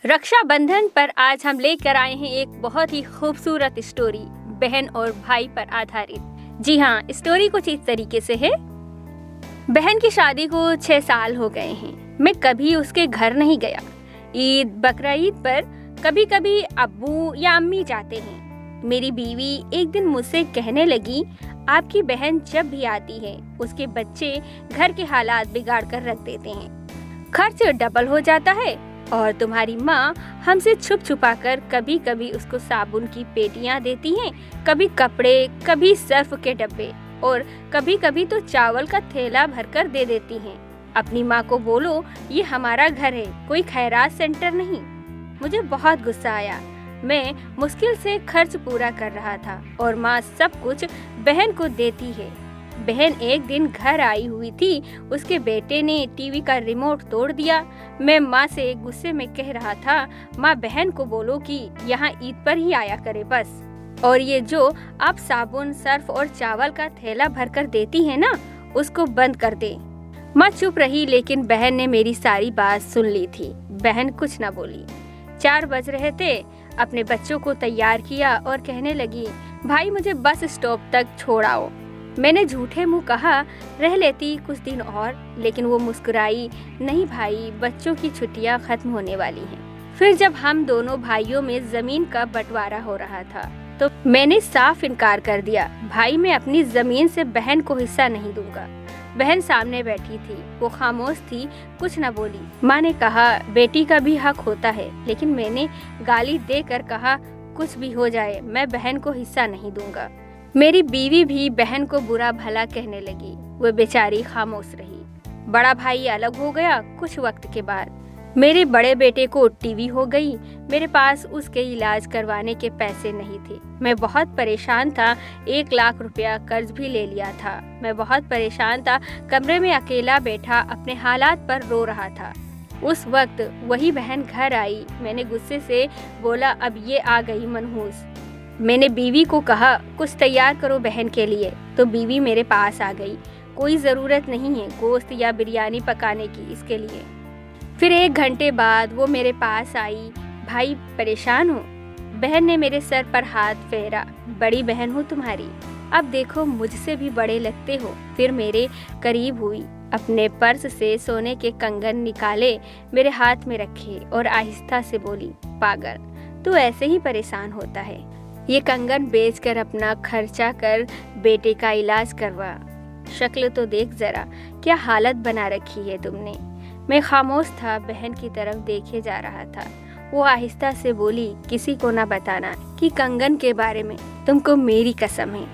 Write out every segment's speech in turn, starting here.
रक्षाबंधन पर आज हम लेकर आए हैं एक बहुत ही खूबसूरत स्टोरी, बहन और भाई पर आधारित। जी हाँ, स्टोरी कुछ इस तरीके से है। बहन की शादी को 6 साल हो गए हैं। मैं कभी उसके घर नहीं गया। ईद बकरीद पर कभी कभी अब्बू या अम्मी जाते हैं। मेरी बीवी एक दिन मुझसे कहने लगी, आपकी बहन जब भी आती है उसके बच्चे घर के हालात बिगाड़ कर रख देते हैं, खर्च डबल हो जाता है और तुम्हारी माँ हमसे छुप छुपा कर कभी कभी उसको साबुन की पेटियां देती हैं, कभी कपड़े, कभी सर्फ के डब्बे और कभी कभी तो चावल का थैला भरकर दे देती हैं। अपनी माँ को बोलो ये हमारा घर है, कोई खैरात सेंटर नहीं। मुझे बहुत गुस्सा आया। मैं मुश्किल से खर्च पूरा कर रहा था और माँ सब कुछ बहन को देती है। बहन एक दिन घर आई हुई थी, उसके बेटे ने टीवी का रिमोट तोड़ दिया। मैं माँ से गुस्से में कह रहा था, माँ बहन को बोलो कि यहाँ ईद पर ही आया करे बस, और ये जो आप साबुन, सर्फ और चावल का थैला भरकर देती है ना, उसको बंद कर दे। माँ चुप रही, लेकिन बहन ने मेरी सारी बात सुन ली थी। बहन कुछ न बोली। 4 बज रहे थे। अपने बच्चों को तैयार किया और कहने लगी, भाई मुझे बस स्टॉप तक छोड़ाओ। मैंने झूठे मुंह कहा, रह लेती कुछ दिन और, लेकिन वो मुस्कुराई, नहीं भाई, बच्चों की छुट्टियां खत्म होने वाली हैं। फिर जब हम दोनों भाइयों में जमीन का बंटवारा हो रहा था तो मैंने साफ इनकार कर दिया, भाई मैं अपनी जमीन से बहन को हिस्सा नहीं दूंगा। बहन सामने बैठी थी, वो खामोश थी, कुछ न बोली। माँ ने कहा, बेटी का भी हक होता है, लेकिन मैंने गाली देकर कहा, कुछ भी हो जाए मैं बहन को हिस्सा नहीं दूंगा। मेरी बीवी भी बहन को बुरा भला कहने लगी। वो बेचारी खामोश रही। बड़ा भाई अलग हो गया। कुछ वक्त के बाद मेरे बड़े बेटे को टीवी हो गई। मेरे पास उसके इलाज करवाने के पैसे नहीं थे। मैं बहुत परेशान था। 1 लाख रुपया कर्ज भी ले लिया था। मैं बहुत परेशान था। कमरे में अकेला बैठा अपने हालात पर रो रहा था। उस वक्त वही बहन घर आई। मैंने गुस्से से बोला, अब ये आ गई मनहूस। मैंने बीवी को कहा, कुछ तैयार करो बहन के लिए, तो बीवी मेरे पास आ गई। कोई ज़रूरत नहीं है गोश्त या बिरयानी पकाने की इसके लिए। फिर 1 घंटे बाद वो मेरे पास आई, भाई परेशान हो? बहन ने मेरे सर पर हाथ फेरा, बड़ी बहन हूँ तुम्हारी, अब देखो मुझसे भी बड़े लगते हो। फिर मेरे करीब हुई, अपने पर्स से सोने के कंगन निकाले, मेरे हाथ में रखे और आहिस्ता से बोली, पागल, तू ऐसे ही परेशान होता है, ये कंगन बेचकर अपना खर्चा कर, बेटे का इलाज करवा। शक्ल तो देख जरा, क्या हालत बना रखी है तुमने। मैं खामोश था, बहन की तरफ देखे जा रहा था। वो आहिस्ता से बोली, किसी को ना बताना कि कंगन के बारे में, तुमको मेरी कसम है।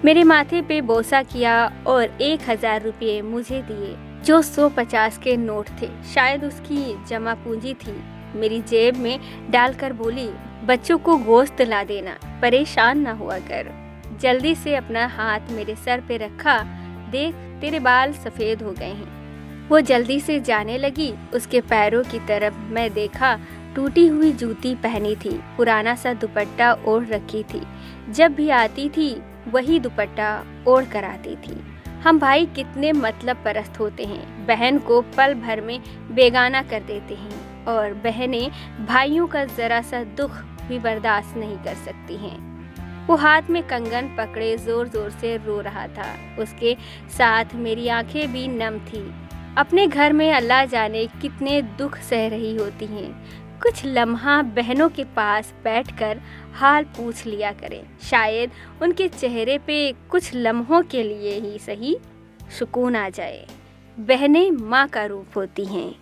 मेरे माथे पे बोसा किया और 1000 रुपये मुझे दिए, जो 150 के नोट थे, शायद उसकी जमा पूंजी थी। मेरी जेब में डालकर बोली, बच्चों को गोश्त ला देना, परेशान ना हुआ कर। जल्दी से अपना हाथ मेरे सर पे रखा, देख तेरे बाल सफेद हो गए हैं। वो जल्दी से जाने लगी। उसके पैरों की तरफ मैं देखा, टूटी हुई जूती पहनी थी, पुराना सा दुपट्टा ओढ़ रखी थी। जब भी आती थी वही दुपट्टा ओढ़ कर आती थी। हम भाई कितने मतलब परस्त होते हैं, बहन को पल भर में बेगाना कर देते हैं और बहनें भाइयों का जरा सा दुख भी बर्दाश्त नहीं कर सकती हैं। वो हाथ में कंगन पकड़े जोर जोर से रो रहा था। उसके साथ मेरी आंखें भी नम थी। अपने घर में अल्लाह जाने कितने दुख सह रही होती हैं। कुछ लम्हा बहनों के पास बैठकर हाल पूछ लिया करें, शायद उनके चेहरे पे कुछ लम्हों के लिए ही सही सुकून आ जाए। बहनें माँ का रूप होती हैं।